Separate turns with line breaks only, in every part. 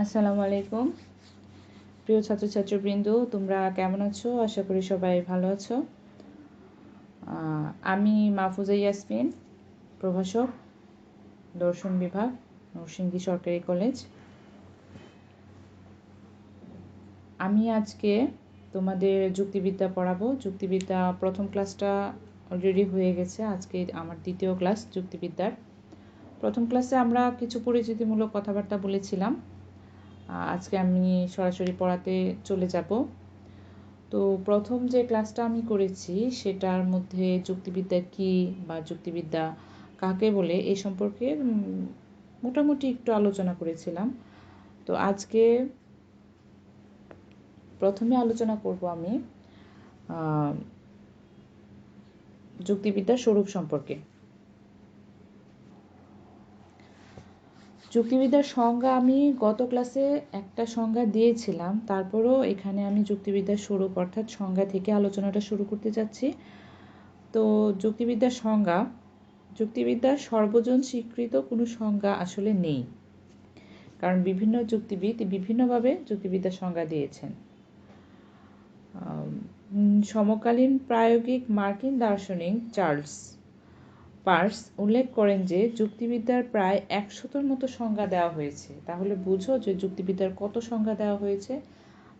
আসসালামু আলাইকুম প্রিয় ছাত্রছাত্রীবৃন্দ, তোমরা কেমন আছো? আশা করি সবাই ভালো আছো। আমি মাহফুজা ইয়াসমিন, প্রভাষক, দর্শন বিভাগ, নরসিংদী সরকারি কলেজ। আমি আজকে তোমাদের যুক্তিবিদ্যা পড়াবো। যুক্তিবিদ্যা প্রথম ক্লাসটা অলরেডি হয়ে গেছে। আজকে আমার দ্বিতীয় ক্লাস যুক্তিবিদ্যার। প্রথম ক্লাসে আমরা কিছু পরিচিতিমূলক কথাবার্তা বলেছিলাম। আজকে আমি সরাসরি পড়াতে চলে যাব। তো প্রথম যে ক্লাসটা আমি করেছি সেটার মধ্যে যুক্তিবিদ্যা কী বা যুক্তিবিদ্যা কাকে বলে এই সম্পর্কে মোটামুটি একটু আলোচনা করেছিলাম। তো আজকে প্রথমে আলোচনা করব আমি যুক্তিবিদ্যার স্বরূপ সম্পর্কে। যুক্তিবিদ্যার সংজ্ঞা আমি গত ক্লাসে একটা সংজ্ঞা দিয়েছিলাম, তারপরেও এখানে আমি যুক্তিবিদ্যার স্বরূপ অর্থাৎ সংজ্ঞা থেকে আলোচনাটা শুরু করতে যাচ্ছি। তো যুক্তিবিদ্যার সংজ্ঞা, যুক্তিবিদ্যার সর্বজন স্বীকৃত কোনো সংজ্ঞা আসলে নেই, কারণ বিভিন্ন যুক্তিবিদ বিভিন্নভাবে যুক্তিবিদ্যার সংজ্ঞা দিয়েছেন। সমকালীন প্রায়োগিক মার্কিন দার্শনিক চার্লস পার্স উল্লেখ করেন যে যুক্তিবিদ্যার প্রায় 100-র মতো সংজ্ঞা দেওয়া হয়েছে। তাহলে বুঝো যে যুক্তিবিদ্যার কত সংজ্ঞা দেওয়া হয়েছে।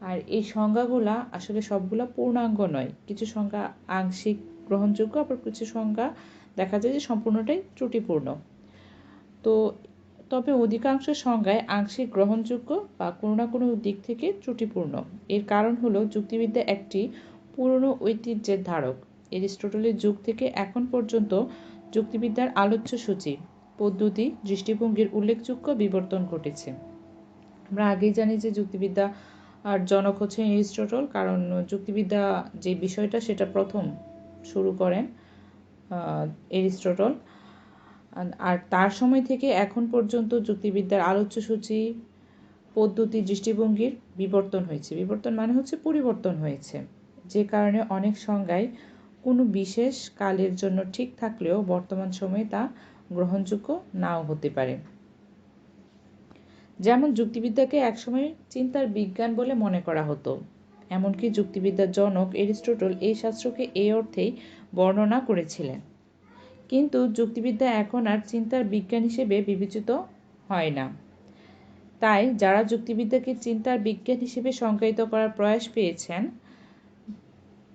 আর এই সংজ্ঞাগুলা আসলে সবগুলা পূর্ণাঙ্গ নয়, কিছু সংজ্ঞা আংশিক গ্রহণযোগ্য, আবার কিছু সংজ্ঞা দেখা যায় যে সম্পূর্ণটাই ত্রুটিপূর্ণ। তবে অধিকাংশ সংজ্ঞায় আংশিক গ্রহণযোগ্য বা কোনো না কোনো দিক থেকে ত্রুটিপূর্ণ। এর কারণ হলো যুক্তিবিদ্যা একটি পুরনো ঐতিহ্যের ধারক। এরিস্টটলের যুগ থেকে এখন পর্যন্ত যুক্তিবিদ্যার আলোচ্য সূচি, পদ্ধতি, দৃষ্টিভঙ্গির উল্লেখযোগ্য বিবর্তন ঘটেছে। আমরা আগেই জানি যে যুক্তিবিদ্যা আর জনক হচ্ছেন এরিস্টটল, কারণ যুক্তিবিদ্যা যে বিষয়টা সেটা প্রথম শুরু করেন এরিস্টটল। আর তার সময় থেকে এখন পর্যন্ত যুক্তিবিদ্যার আলোচ্য সূচি, পদ্ধতি, দৃষ্টিভঙ্গির বিবর্তন হয়েছে। বিবর্তন মানে হচ্ছে পরিবর্তন হয়েছে, যে কারণে অনেক সংজ্ঞায় কোনো বিশেষ কালের জন্য ঠিক থাকলেও বর্তমান সময়ে তা গ্রহণযোগ্য নাও হতে পারে। যেমন যুক্তিবিদ্যাকে একসময় চিন্তার বিজ্ঞান বলে মনে করা হতো, এমনকি যুক্তিবিদ্যার জনক এরিস্টটল এই শাস্ত্রকে এই অর্থেই বর্ণনা করেছিলেন। কিন্তু যুক্তিবিদ্যা এখন আর চিন্তার বিজ্ঞান হিসেবে বিবেচিত হয় না। তাই যারা যুক্তিবিদ্যাকে চিন্তার বিজ্ঞান হিসেবে সংজ্ঞায়িত করার প্রয়াস পেয়েছেন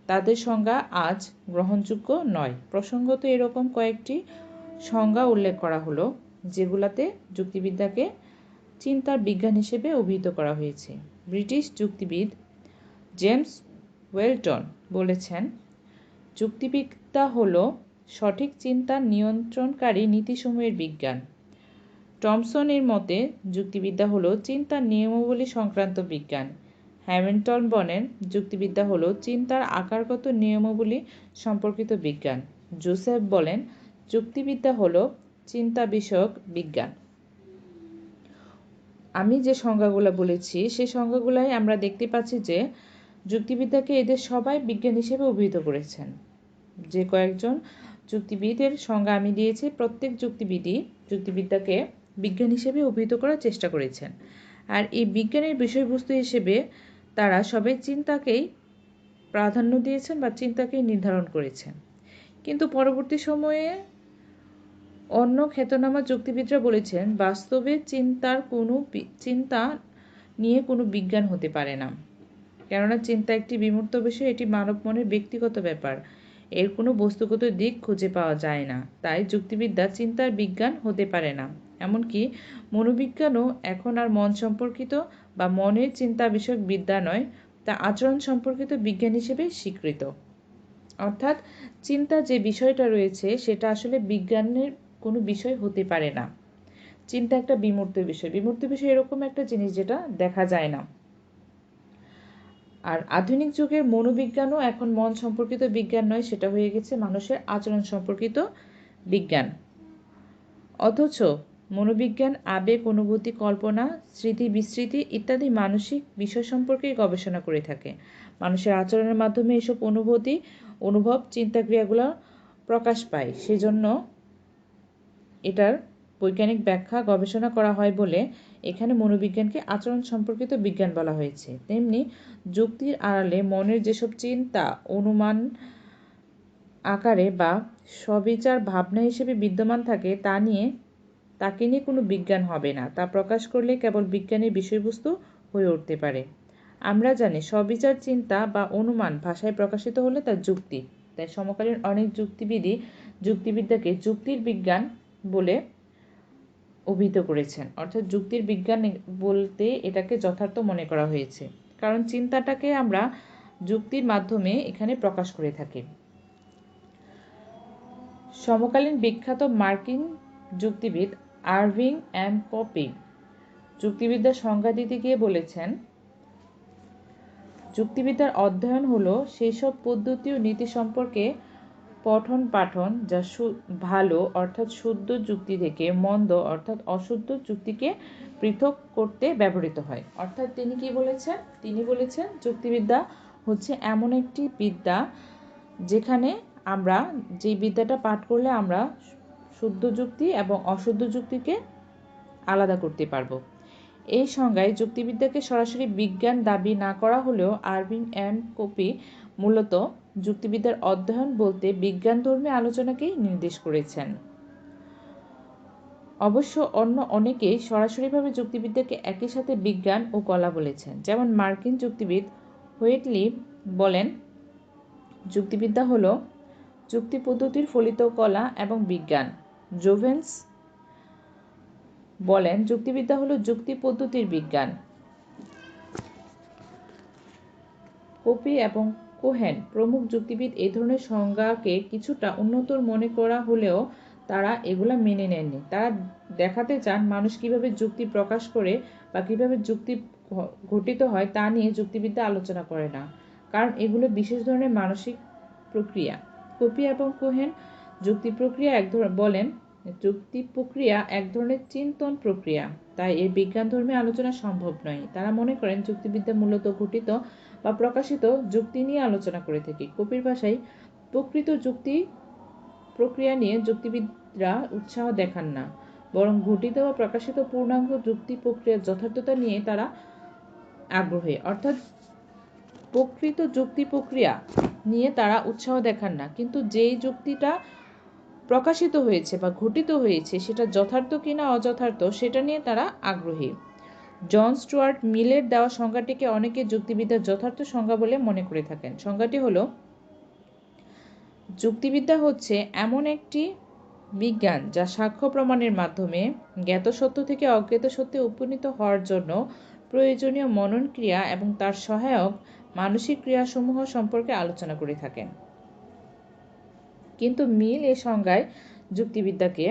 তাদের সংজ্ঞা আজ গ্রহণযোগ্য নয়। প্রসঙ্গত এরকম কয়েকটি সংজ্ঞা উল্লেখ করা হলো যেগুলোতে যুক্তিবিদ্যাকে চিন্তার বিজ্ঞান হিসেবে অভিহিত করা হয়েছে। ব্রিটিশ যুক্তিবিদ জেমস ওয়েলটন বলেছেন, যুক্তিবিদ্যা হলো সঠিক চিন্তার নিয়ন্ত্রণকারী নীতিসমূহের বিজ্ঞান। টমসন এর মতে যুক্তিবিদ্যা হলো চিন্তার নিয়মাবলী সংক্রান্ত বিজ্ঞান। হ্যামিল্টন বলেন যুক্তিবিদ্যা হলো চিন্তার আকারগত নিয়মাবলী সম্পর্কিত বিজ্ঞান। জোসেফ বলেন যুক্তিবিদ্যা হলো চিন্তা বিষয়ক বিজ্ঞান। আমি যে সংজ্ঞাগুলো বলেছি সেই সংজ্ঞাগুলাই আমরা দেখতে পাচ্ছি যে যুক্তিবিদ্যাকে এদের সবাই বিজ্ঞান হিসেবে অভিহিত করেছেন। যে কয়েকজন যুক্তিবিদের সংজ্ঞা আমি দিয়েছি, প্রত্যেক যুক্তিবিদই যুক্তিবিদ্যাকে বিজ্ঞান হিসেবে অভিহিত করার চেষ্টা করেছেন। আর এই বিজ্ঞানের বিষয়বস্তু হিসেবে তারা সবাই চিন্তাকেই প্রাধান্য দিয়েছেন বা চিন্তাকেই নির্ধারণ করেছেন। কিন্তু পরবর্তী সময়ে অন্য খ্যাতনামা যুক্তিবিদরা বলেছেন বাস্তবে চিন্তা নিয়ে কোনো বিজ্ঞান হতে পারে না, কেননা চিন্তা একটি বিমূর্ত বিষয়, এটি মানব মনের ব্যক্তিগত ব্যাপার, এর কোনো বস্তুগত দিক খুঁজে পাওয়া যায় না। তাই যুক্তিবিদ্যা চিন্তার বিজ্ঞান হতে পারে না। এমনকি মনোবিজ্ঞানও এখন আর মন সম্পর্কিত বা মনের চিন্তা বিষয়ক বিদ্যা নয়, তা আচরণ সম্পর্কিত বিজ্ঞান হিসেবে স্বীকৃত। অর্থাৎ চিন্তা যে বিষয়টা রয়েছে সেটা আসলে বিজ্ঞানের কোনো বিষয় হতে পারে না। চিন্তা একটা বিমূর্ত বিষয়। বিমূর্ত বিষয় এরকম একটা জিনিস যেটা দেখা যায় না। আর আধুনিক যুগের মনোবিজ্ঞানও এখন মন সম্পর্কিত বিজ্ঞান নয়, সেটা হয়ে গেছে মানুষের আচরণ সম্পর্কিত বিজ্ঞান। অথচ মনোবিজ্ঞান আবেগ, অনুভূতি, কল্পনা, স্মৃতি, বিস্মৃতি ইত্যাদি মানসিক বিষয় সম্পর্কে গবেষণা করে থাকে। মানুষের আচরণের মাধ্যমে এসব অনুভূতি, অনুভব, চিন্তা, ক্রিয়াগুলো প্রকাশ পায়। সেজন্য এটার বৈজ্ঞানিক ব্যাখ্যা গবেষণা করা হয় বলে এখানে মনোবিজ্ঞানকে আচরণ সম্পর্কিত বিজ্ঞান বলা হয়েছে। তেমনি যুক্তির আড়ালে মনের যেসব চিন্তা অনুমান আকারে বা সবিচার ভাবনা হিসেবে বিদ্যমান থাকে তাকে নিয়ে কোনো বিজ্ঞান হবে না। তা প্রকাশ করলে কেবল বিজ্ঞানের বিষয়বস্তু হয়ে উঠতে পারে। আমরা জানি সবিচার চিন্তা বা অনুমান ভাষায় প্রকাশিত হলে তা যুক্তি। তাই সমকালীন অনেক যুক্তিবিদই যুক্তিবিদ্যাকে যুক্তির বিজ্ঞান বলে অভিহিত করেছেন। অর্থাৎ যুক্তির বিজ্ঞান বলতে এটাকে যথার্থ মনে করা হয়েছে, কারণ চিন্তাটাকে আমরা যুক্তির মাধ্যমে এখানে প্রকাশ করে থাকি। সমকালীন বিখ্যাত মার্কিন যুক্তিবিদ আরভিং এম কপি যুক্তিবিদ্যার সংজ্ঞা দিতে গিয়ে বলেছেন, যুক্তিবিদ্যার অধ্যয়ন হলো সেসব পদ্ধতি ও নীতি সম্পর্কে পঠন পাঠন যা ভালো অর্থাৎ শুদ্ধ যুক্তি থেকে মন্দ অর্থাৎ অশুদ্ধ যুক্তিকে পৃথক করতে ব্যবহৃত হয়। অর্থাৎ তিনি বলেছেন যুক্তিবিদ্যা হচ্ছে এমন একটি বিদ্যা যেখানে আমরা যে বিদ্যাটা পাঠ করলে আমরা শুদ্ধ যুক্তি এবং অশুদ্ধ যুক্তিকে আলাদা করতে পারবো। এই সংজ্ঞায় যুক্তিবিদ্যাকে সরাসরি বিজ্ঞান দাবি না করা হলেও আরভিং এম কপি মূলত যুক্তিবিদ্যার অধ্যয়ন বলতে বিজ্ঞানধর্মী আলোচনাকেই নির্দেশ করেছেন। অবশ্য অন্য অনেকেই সরাসরিভাবে যুক্তিবিদ্যাকে একই সাথে বিজ্ঞান ও কলা বলেছেন। যেমন মার্কিন যুক্তিবিদ হোয়েটলি বলেন, যুক্তিবিদ্যা হলো যুক্তি পদ্ধতির ফলিত কলা এবং বিজ্ঞান। জোভেন্স বলেন, যুক্তিবিদ্যা হলো যুক্তি পদ্ধতির বিজ্ঞান। কপি এবং কোহেন প্রমুখ যুক্তিবিদ এই ধরনের সংজ্ঞাকে কিছুটা উন্নতর মনে করা হলেও তারা এগুলা মেনে নেননি। তারা দেখাতে চান মানুষ কিভাবে যুক্তি প্রকাশ করে বা কিভাবে যুক্তি ঘটিত হয় তা নিয়ে যুক্তিবিদ্যা আলোচনা করে না, কারণ এগুলো বিশেষ ধরনের মানসিক প্রক্রিয়া। কপি এবং কোহেন যুক্তি প্রক্রিয়া এক ধরনের চিন্তন প্রক্রিয়া, তাই এর বিজ্ঞানধর্মী আলোচনা সম্ভব নয়। তারা মনে করেন যুক্তিবিদ্যা মূলত ঘটিত বা প্রকাশিত যুক্তি নিয়ে আলোচনা করে থাকে। কপির ভাষায় প্রকৃত যুক্তি প্রক্রিয়া নিয়ে যুক্তিবিদরা উৎসাহ দেখান না, বরং ঘটিত বা প্রকাশিত পূর্ণাঙ্গ যুক্তি প্রক্রিয়ার যথার্থতা নিয়ে তারা আগ্রহী। অর্থাৎ প্রকৃত যুক্তি প্রক্রিয়া নিয়ে তারা উৎসাহ দেখান না, কিন্তু যেই যুক্তিটা প্রকাশিত হয়েছে বা ঘটিত হয়েছে সেটা যথার্থ কিনা অযথার্থ সেটা নিয়ে তারা আগ্রহী। জন স্টুয়ার্ট মিলের দেওয়া সংজ্ঞাটিকে অনেকে যুক্তিবিদ্যার যথার্থ সংজ্ঞা বলে মনে করে থাকেন। সংজ্ঞাটি হলো, যুক্তিবিদ্যা হচ্ছে এমন একটি বিজ্ঞান যা সাক্ষ্য প্রমাণের মাধ্যমে জ্ঞাত সত্য থেকে অজ্ঞাত সত্যে উপনীত হওয়ার জন্য প্রয়োজনীয় মনন ক্রিয়া এবং তার সহায়ক মানসিক ক্রিয়াসমূহ সম্পর্কে আলোচনা করে থাকেন। কিন্তু মিল এই সংজ্ঞায় যুক্তিবিদ্যাকে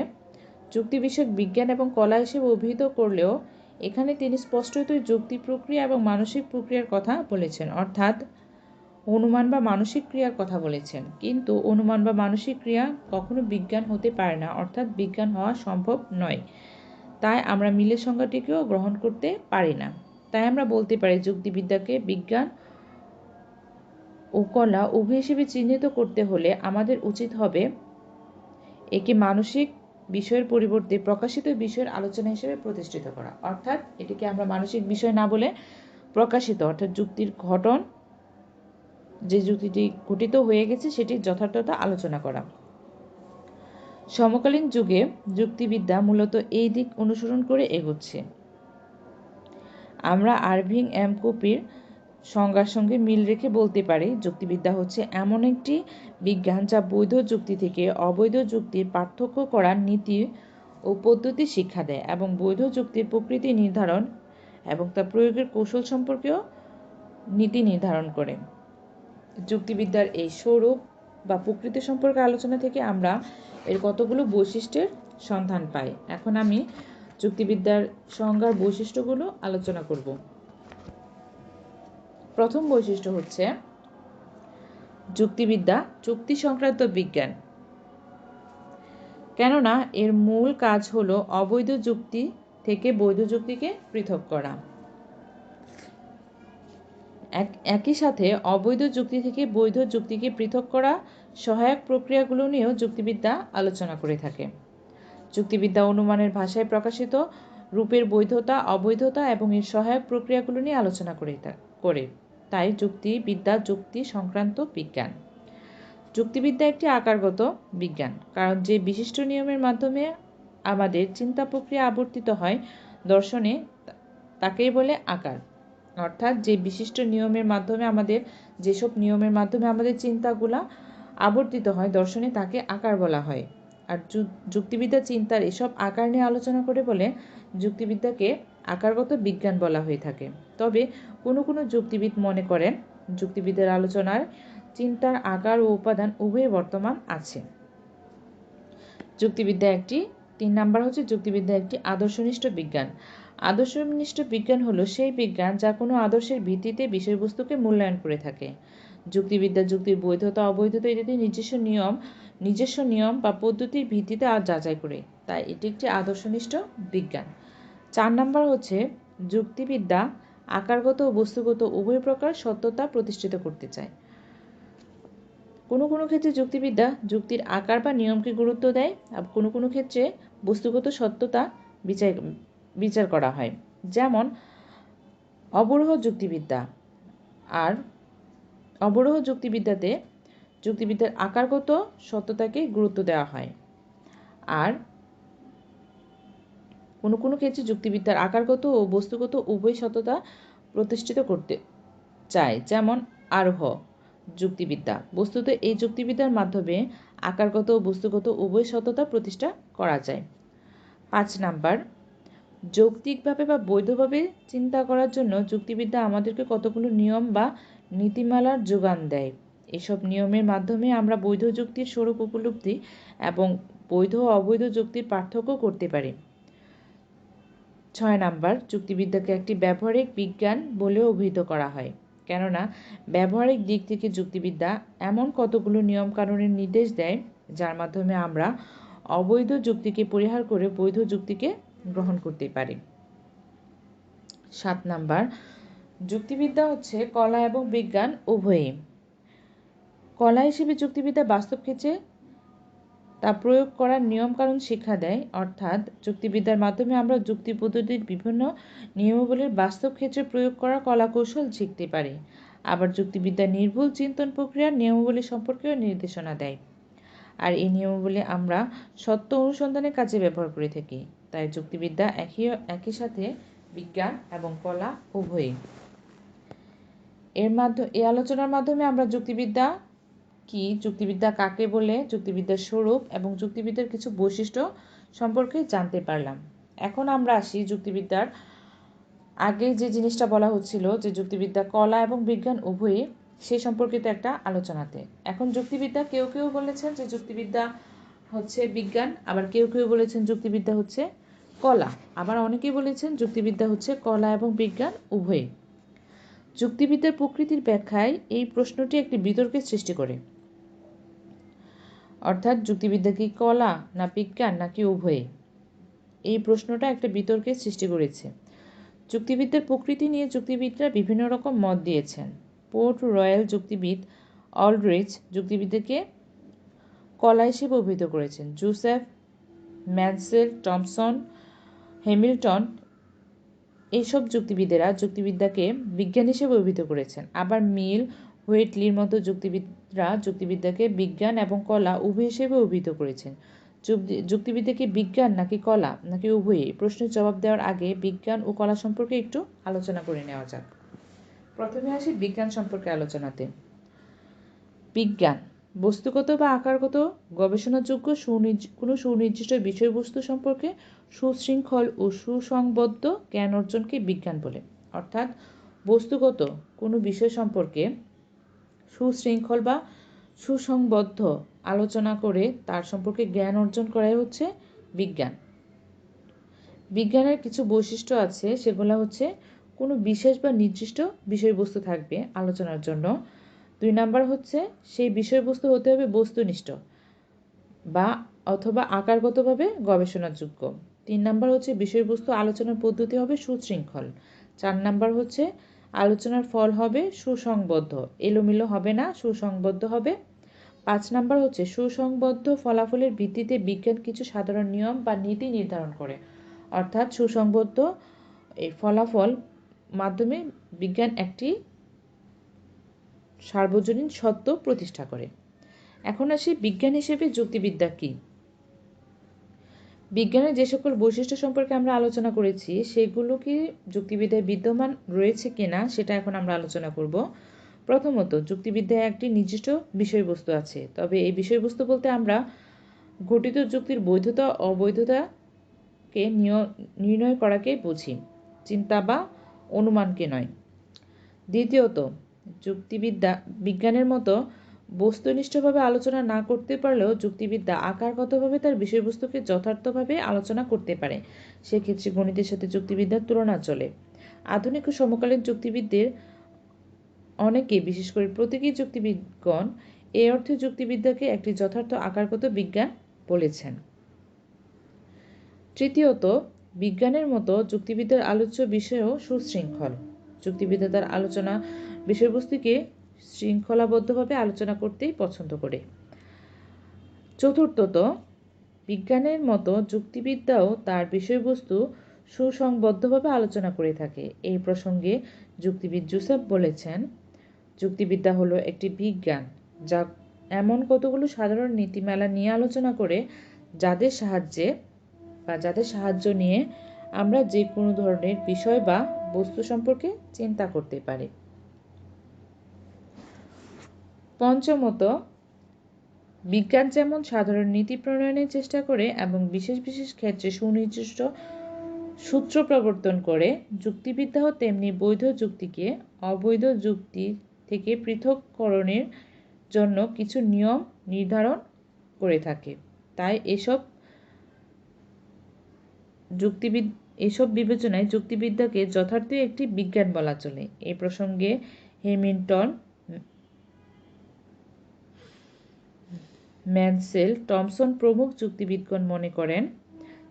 যুক্তি বিষয়ক বিজ্ঞান এবং কলা হিসেবে অভিহিত করলেও এখানে তিনি স্পষ্টতই যুক্তি প্রক্রিয়া এবং মানসিক প্রক্রিয়ার কথা বলেছেন, অর্থাৎ অনুমান বা মানসিক ক্রিয়ার কথা বলেছেন। কিন্তু অনুমান বা মানসিক ক্রিয়া কখনো বিজ্ঞান হতে পারে না, অর্থাৎ বিজ্ঞান হওয়া সম্ভব নয়। তাই আমরা মিলের সংজ্ঞাটিকেও গ্রহণ করতে পারি না। তাই আমরা বলতে পারি যুক্তিবিদ্যাকে বিজ্ঞান ও কলা উভয় হিসেবে চিহ্নিত করতে হলে আমাদের উচিত হবে একে মানসিক বিষয়ের পরিবর্তে প্রকাশিত বিষয়ের আলোচনা হিসেবে প্রতিষ্ঠিত করা। অর্থাৎ এটিকে আমরা মানসিক বিষয় না বলে প্রকাশিত অর্থাৎ যুক্তির ঘটন, যে যুক্তিটি ঘটিত হয়ে গেছে সেটির যথার্থতা আলোচনা করা। সমকালীন যুগে যুক্তিবিদ্যা মূলত এই দিক অনুসরণ করে এগোচ্ছে। আমরা আরভিং এম কপির সংজ্ঞার সঙ্গে মিল রেখে বলতে পারি, যুক্তিবিদ্যা হচ্ছে এমন একটি বিজ্ঞান যা বৈধ যুক্তি থেকে অবৈধ যুক্তির পার্থক্য করার নীতি ও পদ্ধতি শিক্ষা দেয় এবং বৈধ যুক্তির প্রকৃতি নির্ধারণ এবং তা প্রয়োগের কৌশল সম্পর্কেও নীতি নির্ধারণ করে। যুক্তিবিদ্যার এই স্বরূপ বা প্রকৃতি সম্পর্কে আলোচনা থেকে আমরা এর কতগুলো বৈশিষ্ট্যের সন্ধান পাই। এখন আমি যুক্তিবিদ্যার সংজ্ঞার বৈশিষ্ট্যগুলো আলোচনা করব। প্রথম বৈশিষ্ট্য হচ্ছে যুক্তিবিদ্যা যুক্তি সংক্রান্ত বিজ্ঞান, কেননা এর মূল কাজ হলো অবৈধ যুক্তি থেকে বৈধ যুক্তিকে পৃথক করা। একই সাথে অবৈধ যুক্তি থেকে বৈধ যুক্তিকে পৃথক করা সহায়ক প্রক্রিয়াগুলো নিয়েও যুক্তিবিদ্যা আলোচনা করে থাকে। যুক্তিবিদ্যা অনুমানের ভাষায় প্রকাশিত রূপের বৈধতা, অবৈধতা এবং এর সহায়ক প্রক্রিয়াগুলো নিয়ে আলোচনা করে। তাই যুক্তিবিদ্যা যুক্তি সংক্রান্ত বিজ্ঞান। যুক্তিবিদ্যা একটি আকারগত বিজ্ঞান, কারণ যে বিশিষ্ট নিয়মের মাধ্যমে আমাদের চিন্তা প্রক্রিয়া আবর্তিত হয় দর্শনে তাকেই বলে আকার। অর্থাৎ যে বিশিষ্ট নিয়মের মাধ্যমে যেসব নিয়মের মাধ্যমে আমাদের চিন্তাগুলা আবর্তিত হয় দর্শনে তাকে আকার বলা হয়। আর যুক্তিবিদ্যা চিন্তার এসব আকার নিয়ে আলোচনা করে বলে যুক্তিবিদ্যাকে আকারগত বিজ্ঞান বলা হয়ে থাকে। তবে কোনো কোনো যুক্তিবিদ মনে করেন যুক্তিবিদ্যার আলোচনার চিন্তার আকার ও উপাদান উভয়ই বর্তমান আছে। যুক্তিবিদ্যা 3 নাম্বার হচ্ছে যুক্তিবিদ্যা একটি আদর্শনিষ্ঠ বিজ্ঞান। আদর্শনিষ্ঠ বিজ্ঞান হলো সেই বিজ্ঞান যা কোনো আদর্শের ভিত্তিতে বিষয়বস্তুকে মূল্যায়ন করে থাকে। যুক্তিবিদ্যা যুক্তির বৈধতা অবৈধতা ইত্যাদি নিজস্ব নিয়ম বা পদ্ধতির ভিত্তিতে যাচাই করে, তাই এটি একটি আদর্শনিষ্ঠ বিজ্ঞান। 4 নাম্বার হচ্ছে যুক্তিবিদ্যা আকারগত ও বস্তুগত উভয় প্রকার সত্যতা প্রতিষ্ঠিত করতে চায়। কোনো কোনো ক্ষেত্রে যুক্তিবিদ্যা যুক্তির আকার বা নিয়মকে গুরুত্ব দেয়, আর কোনো কোনো ক্ষেত্রে বস্তুগত সত্যতা বিচার করা হয়। যেমন অবরোহ যুক্তিবিদ্যা। আর অবরোহ যুক্তিবিদ্যাতে যুক্তিবিদ্যার আকারগত সত্যতাকে গুরুত্ব দেওয়া হয়। আর কোনো কোনো ক্ষেত্রে যুক্তিবিদ্যার আকারগত ও বস্তুগত উভয় সত্যতা প্রতিষ্ঠিত করতে চায়। যেমন আরোহ যুক্তিবিদ্যা। বস্তুত এই যুক্তিবিদ্যার মাধ্যমে আকারগত ও বস্তুগত উভয় সত্যতা প্রতিষ্ঠা করা যায়। 5 নাম্বার যৌক্তিকভাবে বা বৈধভাবে চিন্তা করার জন্য যুক্তিবিদ্যা আমাদেরকে কতগুলো নিয়ম বা নীতিমালার যোগান দেয়। এসব নিয়মের মাধ্যমে আমরা বৈধ যুক্তির স্বরূপ উপলব্ধি এবং বৈধ ও অবৈধ যুক্তির পার্থক্য করতে পারি। 6 নাম্বার যুক্তিবিদ্যাকে একটি ব্যবহারিক বিজ্ঞান বলেও অভিহিত করা হয়, কেননা ব্যবহারিক দিক থেকে যুক্তিবিদ্যা এমন কতগুলো নিয়মকানুনের নির্দেশ দেয় যার মাধ্যমে আমরা অবৈধ যুক্তিকে পরিহার করে বৈধ যুক্তিকে গ্রহণ করতে পারি। 7 নাম্বার যুক্তিবিদ্যা হচ্ছে কলা এবং বিজ্ঞান উভয়ই। কলা হিসেবে যুক্তিবিদ্যা বাস্তব ক্ষেত্রে তা প্রয়োগ করার নিয়মকানুন শিক্ষা দেয়, অর্থাৎ যুক্তিবিদ্যার মাধ্যমে আমরা যুক্তি পদ্ধতির বিভিন্ন নিয়মাবলীর বাস্তব ক্ষেত্রে প্রয়োগ করা কলাকৌশল শিখতে পারি। আবার যুক্তিবিদ্যা নির্ভুল চিন্তন প্রক্রিয়ার নিয়মাবলী সম্পর্কেও নির্দেশনা দেয়, আর এই নিয়মাবলী আমরা সত্য অনুসন্ধানের কাজে ব্যবহার করে থাকি। তাই যুক্তিবিদ্যা একই সাথে বিজ্ঞান এবং কলা উভয়ই। এই আলোচনার মাধ্যমে আমরা যুক্তিবিদ্যা কি, যুক্তিবিদ্যা কাকে বলে, যুক্তিবিদ্যার স্বরূপ এবং যুক্তিবিদ্যার কিছু বৈশিষ্ট্য সম্পর্কে জানতে পারলাম। এখন আমরা আসি যুক্তিবিদ্যার আগে যে জিনিসটা বলা হচ্ছিল যে যুক্তিবিদ্যা কলা এবং বিজ্ঞান উভয়ই, সেই সম্পর্কিত একটা আলোচনাতে। এখন যুক্তিবিদ্যা কেউ কেউ বলেছেন যে যুক্তিবিদ্যা হচ্ছে বিজ্ঞান, আবার কেউ কেউ বলেছেন যুক্তিবিদ্যা হচ্ছে কলা, আবার অনেকেই বলেছেন যুক্তিবিদ্যা হচ্ছে কলা এবং বিজ্ঞান উভয়ই। যুক্তিবিদ্যার প্রকৃতির ব্যাখ্যায় এই প্রশ্নটি একটি বিতর্কের সৃষ্টি করে, অর্থাৎ যুক্তিবিদ্যা কি কলা না বিজ্ঞান নাকি উভয়ই, এই প্রশ্নটা একটা বিতর্কের সৃষ্টি করেছে। যুক্তিবিদ্যার প্রকৃতি নিয়ে যুক্তিবিদরা বিভিন্ন রকম মত দিয়েছেন। পোর্ট রয়্যাল যুক্তিবিদ অলড্রিচ যুক্তিবিদ্যাকে কলা হিসেবে অভিহিত করেছেন। জোসেফ ম্যানসেল, টমসন, হ্যামিল্টন এইসব যুক্তিবিদেরা যুক্তিবিদ্যাকে বিজ্ঞান হিসেবে অভিহিত করেছেন। আবার মিল, হোয়েটলির মতো যুক্তিবিদরা যুক্তিবিদ্যাকে বিজ্ঞান এবং কলা উভয় হিসেবে অভিহিত করেছেন। যুক্তিবিদ্যা কি বিজ্ঞান নাকি কলা নাকি উভয়ই, প্রশ্নের জবাব দেওয়ার আগে বিজ্ঞান ও কলা সম্পর্কে একটু আলোচনা করে নেওয়া যাক। প্রথমে আসি বিজ্ঞান সম্পর্কে আলোচনাতে। বিজ্ঞান বস্তুগত বা আকারগত গবেষণাযোগ্য কোনো সুনির্দিষ্ট বিষয়বস্তু সম্পর্কে সুশৃঙ্খল ও সুসংবদ্ধ জ্ঞান অর্জনকে বিজ্ঞান বলে। অর্থাৎ বস্তুগত কোনো বিষয় সম্পর্কে সুশৃঙ্খল বা সুসংবদ্ধ আলোচনা করে তার সম্পর্কে জ্ঞান অর্জন করাই হচ্ছে বিজ্ঞান। বিজ্ঞানের কিছু বৈশিষ্ট্য আছে, সেগুলো হচ্ছে কোনো বিশেষ বা নির্দিষ্ট বিষয়বস্তু থাকবে আলোচনার জন্য। 2 নাম্বার হচ্ছে সেই বিষয়বস্তু হতে হবে বস্তুনিষ্ঠ বা অথবা আকারগতভাবে গবেষণাযোগ্য। 3 নাম্বার হচ্ছে বিষয়বস্তু আলোচনার পদ্ধতি হবে সুশৃঙ্খল। 4 নাম্বার হচ্ছে আলোচনার ফল হবে সুসংবদ্ধ, এলোমেলো হবে না, সুসংবদ্ধ হবে। 5 নাম্বার হচ্ছে সুসংবদ্ধ ফলাফলের ভিত্তিতে বিজ্ঞান কিছু সাধারণ নিয়ম বা নীতি নির্ধারণ করে। অর্থাৎ সুসংবদ্ধ এই ফলাফল মাধ্যমে বিজ্ঞান একটি সার্বজনীন সত্য প্রতিষ্ঠা করে। এখন আসি বিজ্ঞান হিসেবে যুক্তিবিদ্যা কি। বিজ্ঞানের যে সকল বৈশিষ্ট্য সম্পর্কে আমরা আলোচনা করেছি সেগুলো কি যুক্তিবিদ্যায় বিদ্যমান রয়েছে কিনা সেটা এখন আমরা আলোচনা করব। প্রথমত, যুক্তিবিদ্যায় একটি নির্দিষ্ট বিষয়বস্তু আছে, তবে এই বিষয়বস্তু বলতে আমরা গঠিত যুক্তির বৈধতা অবৈধতাকে নির্ণয় করাকে বুঝি, চিন্তা বা অনুমানকে নয়। দ্বিতীয়ত, বিজ্ঞানের মতো বস্তুনিষ্ঠভাবে আলোচনা না করতে পারলেও যুক্তিবিদ্যা আকারগতভাবে তার বিষয়বস্তুকে যথার্থভাবে আলোচনা করতে পারে। সেক্ষেত্রে গণিতের সাথে যুক্তিবিদ্যার তুলনা চলে। আধুনিক ও সমকালীন যুক্তিবিদদের অনেকে, বিশেষ করে প্রতীকী যুক্তিবিদগণ, এই অর্থে যুক্তিবিদ্যাকে একটি যথার্থ আকারগত বিজ্ঞান বলেছেন। তৃতীয়ত, বিজ্ঞানের মতো যুক্তিবিদ্যার আলোচ্য বিষয়ও সুশৃঙ্খল। যুক্তিবিদ্যা তার আলোচনা বিষয়বস্তুকে শৃঙ্খলাবদ্ধভাবে আলোচনা করতেই পছন্দ করে। চতুর্থত, বিজ্ঞানের মতো যুক্তিবিদ্যাও তার বিষয়বস্তু সুসংবদ্ধভাবে আলোচনা করে থাকে। এই প্রসঙ্গে যুক্তিবিদ জোসেফ বলেছেন, যুক্তিবিদ্যা হলো একটি বিজ্ঞান যা এমন কতগুলো সাধারণ নীতিমালা নিয়ে আলোচনা করে যাদের সাহায্য নিয়ে আমরা যে কোনো ধরনের বিষয় বা বস্তু সম্পর্কে চিন্তা করতে পারি। পঞ্চমত, বিজ্ঞান যেমন সাধারণ নীতি প্রণয়নের চেষ্টা করে এবং বিশেষ বিশেষ ক্ষেত্রে সুনির্দিষ্ট সূত্র প্রবর্তন করে, যুক্তিবিদ্যাও তেমনি বৈধ যুক্তিকে অবৈধ যুক্তি থেকে পৃথককরণের জন্য কিছু নিয়ম নির্ধারণ করে থাকে। তাই এসব বিবেচনায় যুক্তিবিদ্যাকে যথার্থই একটি বিজ্ঞান বলা চলে। এই প্রসঙ্গে হ্যামিল্টন, ম্যানসেল, টমসন প্রমুখ যুক্তিবিদগণ মনে করেন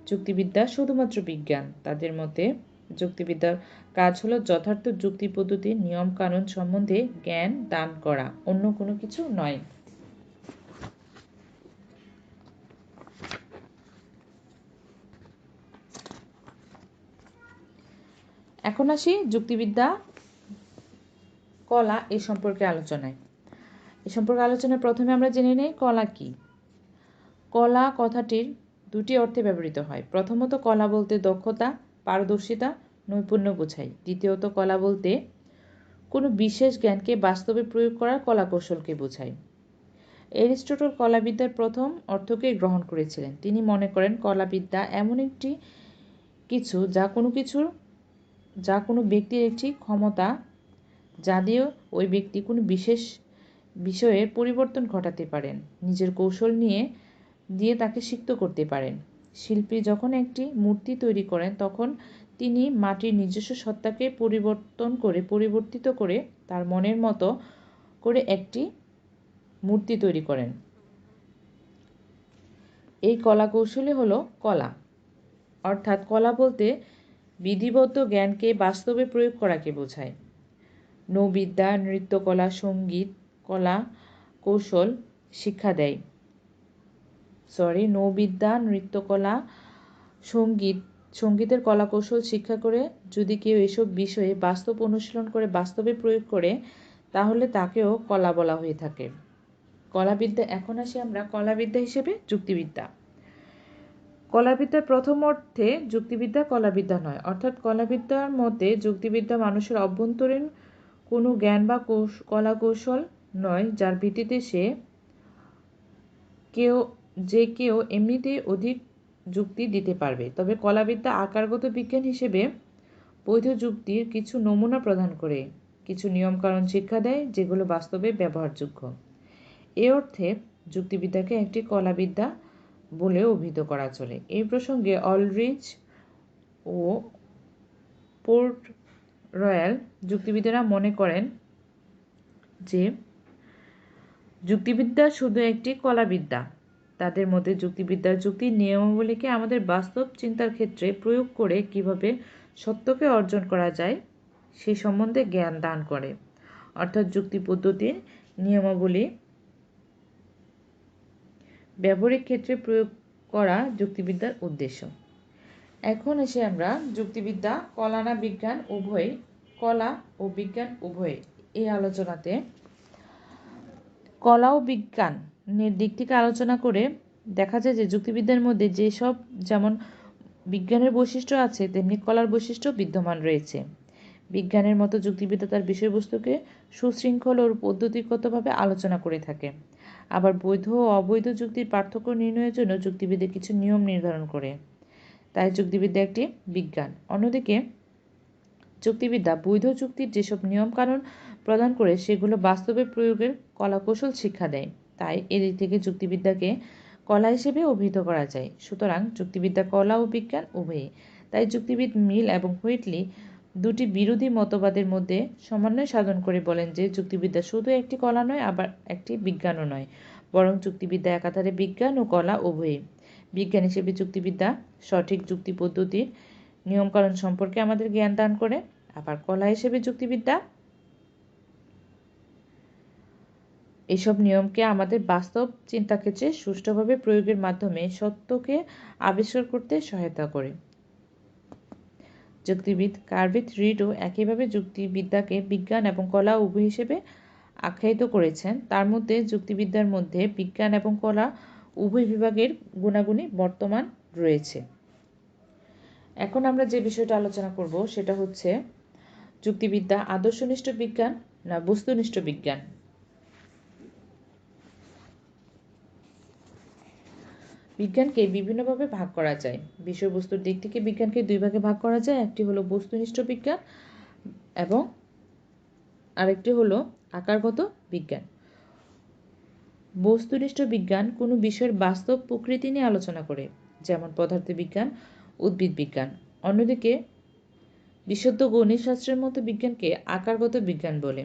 যুক্তিবিদ্যা শুধুমাত্র বিজ্ঞান। তাদের মতে যুক্তিবিদ্যার কাজ হলো যথার্থ যুক্তি পদ্ধতির নিয়ম কানুন সম্বন্ধে জ্ঞান দান করা, অন্য কোনো কিছু নয়। এখন আসি যুক্তিবিদ্যা কলা এ সম্পর্কে আলোচনায় প্রথমে আমরা জেনে নেই কলা কি। কলা কথাটির দুটি অর্থে ব্যবহৃত হয়। প্রথমত, কলা বলতে দক্ষতা, পারদর্শিতা, নৈপুণ্য বোঝায়। দ্বিতীয়ত, কলা বলতে কোনো বিশেষ জ্ঞানকে বাস্তবে প্রয়োগ করার কলাকৌশলকে বোঝায়। এরিস্টটল কলাবিদ্যার প্রথম অর্থকে গ্রহণ করেছিলেন। তিনি মনে করেন কলাবিদ্যা এমন একটি কিছু যা কোনো ব্যক্তির একটি ক্ষমতা, যা দিয়ে ওই ব্যক্তি কোনো বিশেষ বিষয়ের পরিবর্তন ঘটাতে পারেন, নিজের কৌশল দিয়ে তাকে সিক্ত করতে পারেন। শিল্পী যখন একটি মূর্তি তৈরি করেন তখন তিনি মাটির নিজস্ব সত্তাকে পরিবর্তিত করে তার মনের মতো করে একটি মূর্তি তৈরি করেন। এই কলাকৌশলই হলো কলা। অর্থাৎ কলা বলতে বিধিবদ্ধ জ্ঞানকে বাস্তবে প্রয়োগ করাকে বোঝায়। নৌবিদ্যা, নৃত্যকলা, সঙ্গীত কলা কৌশল শিক্ষা দেয়। নৌবিদ্যা, নৃত্যকলা, সঙ্গীতের কলাকৌশল শিক্ষা করে যদি কেউ এসব বিষয়ে বাস্তব অনুশীলন করে বাস্তবে প্রয়োগ করে তাহলে তাকেও কলা বলা হয়ে থাকে। কলাবিদ্যা। এখন আসি আমরা কলাবিদ্যা হিসেবে যুক্তিবিদ্যা। কলাবিদ্যার প্রথম অর্থে যুক্তিবিদ্যা কলাবিদ্যা নয়। অর্থাৎ কলাবিদ্যার মতে যুক্তিবিদ্যা মানুষের অভ্যন্তরীণ কোনো জ্ঞান বা কলাকৌশল নয় যার ভিত্তিতে কেউ এমনিতেই অধিক যুক্তি দিতে পারবে। তবে কলাবিদ্যা আকারগত বিজ্ঞান হিসেবে বৈধ যুক্তির কিছু নমুনা প্রদান করে, কিছু নিয়মকানুন শিক্ষা দেয় যেগুলো বাস্তবে ব্যবহারযোগ্য। এ অর্থে যুক্তিবিদ্যাকে একটি কলাবিদ্যা বলে অভিহিত করা চলে। এই প্রসঙ্গে অলরিচ ও পোর্ট রয়্যাল যুক্তিবিদেরা মনে করেন যে যুক্তিবিদ্যা শুধু একটি কলাবিদ্যা। তাদের মতে যুক্তিবিদ্যার যুক্তির নিয়মাবলীকে আমাদের বাস্তব চিন্তার ক্ষেত্রে প্রয়োগ করে কিভাবে সত্যকে অর্জন করা যায় সে সম্বন্ধে জ্ঞান দান করে। অর্থাৎ যুক্তি পদ্ধতির নিয়মাবলী ব্যবহারিক ক্ষেত্রে প্রয়োগ করা যুক্তিবিদ্যার উদ্দেশ্য। এখন এসে আমরা যুক্তিবিদ্যা কলা না বিজ্ঞান উভয়, কলা ও বিজ্ঞান উভয় এই আলোচনাতে কলা ও বিজ্ঞানের দিক থেকে আলোচনা করে দেখা যায় যে যুক্তিবিদ্যার মধ্যে যেসব যেমন বিজ্ঞানের বৈশিষ্ট্য আছে তেমনি কলার বৈশিষ্ট্য বিদ্যমান রয়েছে। বিজ্ঞানের মতো যুক্তিবিদ্যা তার বিষয়বস্তুকে সুশৃঙ্খল ও পদ্ধতিগতভাবে আলোচনা করে থাকে। আবার বৈধ ও অবৈধ যুক্তির পার্থক্য নির্ণয়ের জন্য যুক্তিবিদ্যা কিছু নিয়ম নির্ধারণ করে, তাই যুক্তিবিদ্যা একটি বিজ্ঞান। অন্যদিকে যুক্তিবিদ্যা বৈধ যুক্তির যেসব নিয়মকানুন প্রদান করে সেগুলো বাস্তবে প্রয়োগের কলাকৌশল শিক্ষা দেয়, তাই এদিক থেকে যুক্তিবিদ্যাকে কলা হিসেবে অভিহিত করা যায়। সুতরাং যুক্তিবিদ্যা কলা ও বিজ্ঞান উভয়ই। তাই যুক্তিবিদ মিল এবং হুইটলি দুটি বিরোধী মতবাদের মধ্যে সমন্বয় সাধন করে বলেন যে যুক্তিবিদ্যা শুধু একটি কলা নয়, আবার একটি বিজ্ঞানও নয়, বরং যুক্তিবিদ্যা একাধারে বিজ্ঞান ও কলা উভয়ই। বিজ্ঞান হিসেবে যুক্তিবিদ্যা সঠিক যুক্তি পদ্ধতির নিয়মকানুন সম্পর্কে আমাদের জ্ঞান দান করে, আবার কলা হিসেবে যুক্তিবিদ্যা এসব নিয়মকে আমাদের বাস্তব চিন্তাক্ষেত্রে সুষ্ঠুভাবে প্রয়োগের মাধ্যমে সত্যকে আবিষ্কার করতে সহায়তা করে। যুক্তিবিদ কার্ভিড রিডও একইভাবে যুক্তিবিদ্যাকে বিজ্ঞান এবং কলা উভয় হিসেবে আখ্যায়িত করেছেন। তার মধ্যে যুক্তিবিদ্যার মধ্যে বিজ্ঞান এবং কলা উভয় বিভাগের গুণাগুণই বর্তমান রয়েছে। এখন আমরা যে বিষয়টা আলোচনা করব সেটা হচ্ছে যুক্তিবিদ্যা আদর্শনিষ্ঠ বিজ্ঞান না বস্তুনিষ্ঠ বিজ্ঞান। বিজ্ঞানকে বিভিন্নভাবে ভাগ করা যায়। বিষয়বস্তুর দিক থেকে বিজ্ঞানকে দুই ভাগে ভাগ করা যায়। একটি হলো বস্তুনিষ্ঠ বিজ্ঞান এবং আরেকটি হলো আকারগত বিজ্ঞান। বস্তুনিষ্ঠ বিজ্ঞান কোনো বিষয়ের বাস্তব প্রকৃতি নিয়ে আলোচনা করে, যেমন পদার্থবিজ্ঞান, উদ্ভিদ বিজ্ঞান। অন্যদিকে বিশুদ্ধ গণিত শাস্ত্রের মতো বিজ্ঞানকে আকারগত বিজ্ঞান বলে।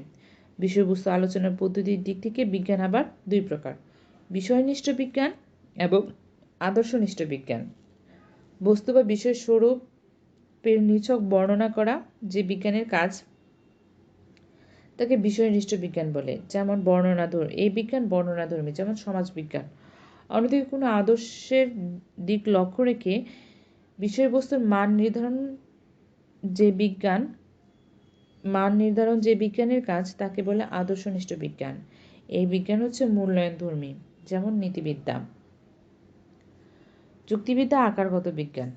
বিষয়বস্তু আলোচনার পদ্ধতির দিক থেকে বিজ্ঞান আবার দুই প্রকার: বিষয়নিষ্ঠ বিজ্ঞান এবং আদর্শনিষ্ঠ বিজ্ঞান। বস্তু বা বিষয় স্বরূপের নিছক বর্ণনা করা যে বিজ্ঞানের কাজ তাকে বিষয়নিষ্ঠ বিজ্ঞান বলে, যেমন এই বিজ্ঞান বর্ণনাধর্মী, যেমন সমাজবিজ্ঞান। অন্যদিকে কোনো আদর্শের দিক লক্ষ্য রেখে বিষয়বস্তুর মান নির্ধারণ যে বিজ্ঞানের কাজ তাকে বলে আদর্শনিষ্ঠ বিজ্ঞান। এই বিজ্ঞান হচ্ছে মূল্যায়নধর্মী, যেমন নীতিবিদ্যা। যুক্তিবিদ্যা আকারগত বিজ্ঞান।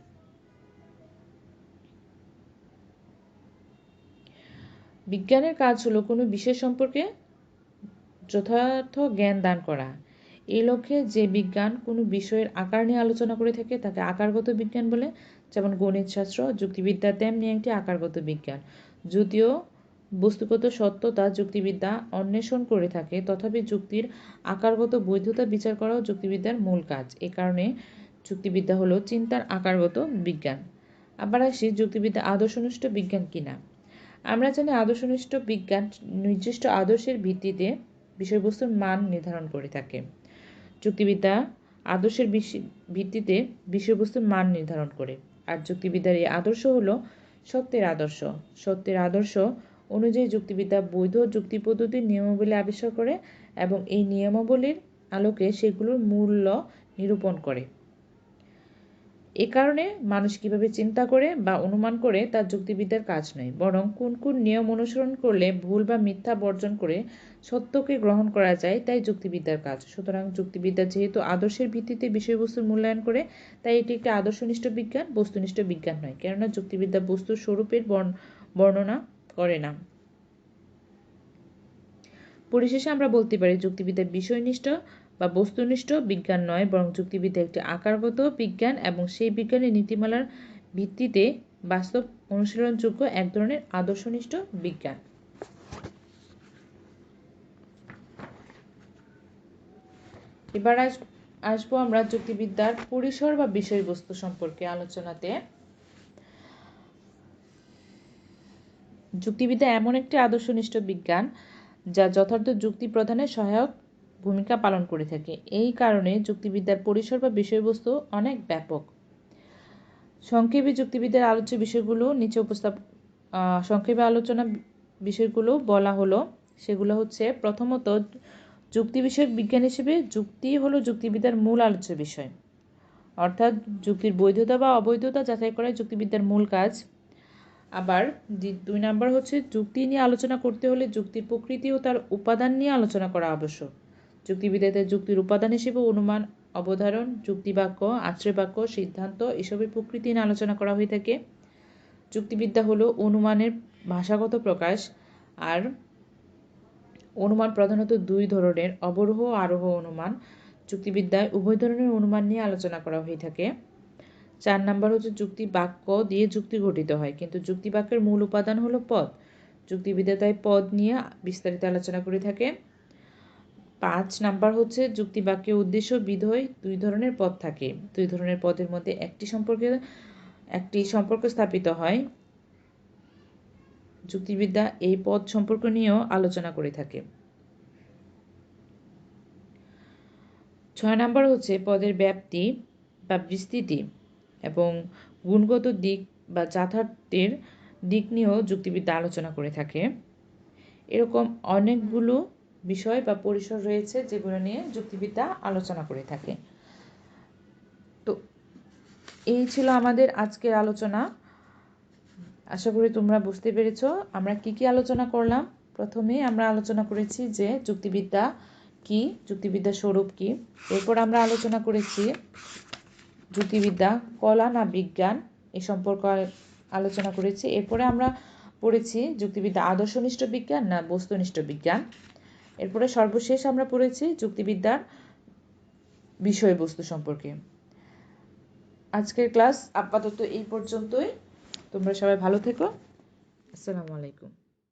বিজ্ঞানের কাজ হলো কোনো বিষয় সম্পর্কে যথার্থ জ্ঞান দান করা। এই লক্ষ্যে যে বিজ্ঞান কোনো বিষয়ের আকার নিয়ে আলোচনা করে থাকে তাকে আকারগত বিজ্ঞান বলে, যেমন গণিত শাস্ত্র। যুক্তিবিদ্যা তেমনি একটি আকারগত বিজ্ঞান। যদিও বস্তুগত সত্যতা যুক্তিবিদ্যা অন্বেষণ করে থাকে, তথাপি যুক্তির আকারগত বৈধতা বিচার করাও যুক্তিবিদ্যার মূল কাজ। এ কারণে যুক্তিবিদ্যা হলো চিন্তার আকারগত বিজ্ঞান। আবার আসি যুক্তিবিদ্যা আদর্শনিষ্ঠ বিজ্ঞান কিনা। আমরা জানি আদর্শনিষ্ঠ বিজ্ঞান নির্দিষ্ট আদর্শের ভিত্তিতে বিষয়বস্তুর মান নির্ধারণ করে থাকে। যুক্তিবিদ্যা আদর্শের ভিত্তিতে বিষয়বস্তুর মান নির্ধারণ করে। আর যুক্তিবিদ্যার এই আদর্শ হলো সত্যের আদর্শ। সত্যের আদর্শ অনুযায়ী যুক্তিবিদ্যা বৈধ যুক্তি পদ্ধতির নিয়মাবলী আবিষ্কার করে এবং এই নিয়মাবলীর আলোকে সেগুলোর মূল্য নিরূপণ করে। এ কারণে মানুষ কিভাবে চিন্তা করে বা অনুমান করে তা যুক্তিবিদ্যার কাজ নয়, বরং কোন কোন নিয়ম অনুসরণ করলে ভুল বা মিথ্যা বর্জন করে সত্যকে গ্রহণ করা যায় তাই যুক্তিবিদ্যার কাজ। সুতরাং যুক্তিবিদ্যা যেহেতু আদর্শের ভিত্তিতে বিষয়বস্তুর মূল্যায়ন করে, তাই এটি একটি আদর্শনিষ্ঠ বিজ্ঞান, বস্তুনিষ্ঠ বিজ্ঞান নয়। কেননা যুক্তিবিদ্যা বস্তুর স্বরূপের বর্ণনা করে না। পরিশেষে আমরা বলতে পারি যুক্তিবিদ্যা বিষয়নিষ্ঠ বা বস্তুনিষ্ঠ বিজ্ঞান নয়, বরং যুক্তিবিদ্যা একটি আকারগত বিজ্ঞান এবং সেই বিজ্ঞানের নীতিমালার ভিত্তিতে বাস্তব অনুশীলনযোগ্য এক ধরনের আদর্শনিষ্ঠ বিজ্ঞান। এবার আসবো আমরা যুক্তিবিদ্যার পরিসর বা বিষয়বস্তু সম্পর্কে আলোচনাতে। যুক্তিবিদ্যা এমন একটি আদর্শনিষ্ঠ বিজ্ঞান যা যথার্থ যুক্তি প্রদানে সহায়ক ভূমিকা পালন করে থাকে। এই কারণে যুক্তিবিদ্যার পরিসর বা বিষয়বস্তু অনেক ব্যাপক। সংক্ষেপে যুক্তিবিদ্যার আলোচ্য বিষয়গুলো নিচে সংক্ষেপে আলোচনা বিষয়গুলো বলা হলো। সেগুলো হচ্ছে: প্রথমত, যুক্তি বিষয়ক বিজ্ঞান হিসেবে যুক্তি হলো যুক্তিবিদ্যার মূল আলোচ্য বিষয়, অর্থাৎ যুক্তির বৈধতা বা অবৈধতা যাচাই করাই যুক্তিবিদ্যার মূল কাজ। আবার 2 নাম্বার হচ্ছে যুক্তি নিয়ে আলোচনা করতে হলে যুক্তির প্রকৃতি ও তার উপাদান নিয়ে আলোচনা করা আবশ্যক। যুক্তিবিদ্যাতে যুক্তির উপাদান হিসেবে অনুমান, অবধারণ, যুক্তিবাক্য, আশ্রয়বাক্য, সিদ্ধান্ত এসবের প্রকৃতি নিয়ে আলোচনা করা হয়ে থাকে। যুক্তিবিদ্যা হলো অনুমানের ভাষাগত প্রকাশ। আর অনুমান প্রধানত 2 ধরনের, অবরোহ ও আরোহ অনুমান। যুক্তিবিদ্যায় উভয় ধরনের অনুমান নিয়ে আলোচনা করা হয়ে থাকে। 4 নাম্বার হচ্ছে যুক্তি বাক্য দিয়ে যুক্তি গঠিত হয়, কিন্তু যুক্তি বাক্যের মূল উপাদান হলো পদ। যুক্তিবিদ্যা তাই পদ নিয়ে বিস্তারিত আলোচনা করে থাকে। 5 নাম্বার হচ্ছে যুক্তি বাক্যের উদ্দেশ্য বিধেয় 2 ধরনের পদ থাকে। 2 ধরনের পদের মধ্যে একটি সম্পর্ক স্থাপিত হয়। যুক্তিবিদ্যা এই পদ সম্পর্ক নিয়েও আলোচনা করে থাকে। 6 নাম্বার হচ্ছে পদের ব্যাপ্তি বা বিস্তৃতি এবং গুণগত দিক বা যথার্থের দিক নিয়েও যুক্তিবিদ্যা আলোচনা করে থাকে। এরকম অনেকগুলো বিষয় বা পরিসর রয়েছে যেগুলো নিয়ে যুক্তিবিদ্যা আলোচনা করে থাকে। তো এই ছিল আমাদের আজকের আলোচনা। আশা করি তোমরা বুঝতে পেরেছো আমরা কি আলোচনা করলাম। প্রথমে আমরা আলোচনা করেছি যে যুক্তিবিদ্যা কি, যুক্তিবিদ্যার স্বরূপ কি। এরপর আমরা আলোচনা করেছি যুক্তিবিদ্যা কলা না বিজ্ঞান এ সম্পর্কে আলোচনা করেছি। এরপরে আমরা পড়েছি যুক্তিবিদ্যা আদর্শনিষ্ঠ বিজ্ঞান না বস্তুনিষ্ঠ বিজ্ঞান। এরপরে সর্বশেষ আমরা পড়েছি যুক্তিবিদ্যার বিষয়বস্তু সম্পর্কে। আজকের ক্লাস আপাতত এই পর্যন্তই। তোমরা সবাই ভালো থেকো। আসসালামু আলাইকুম।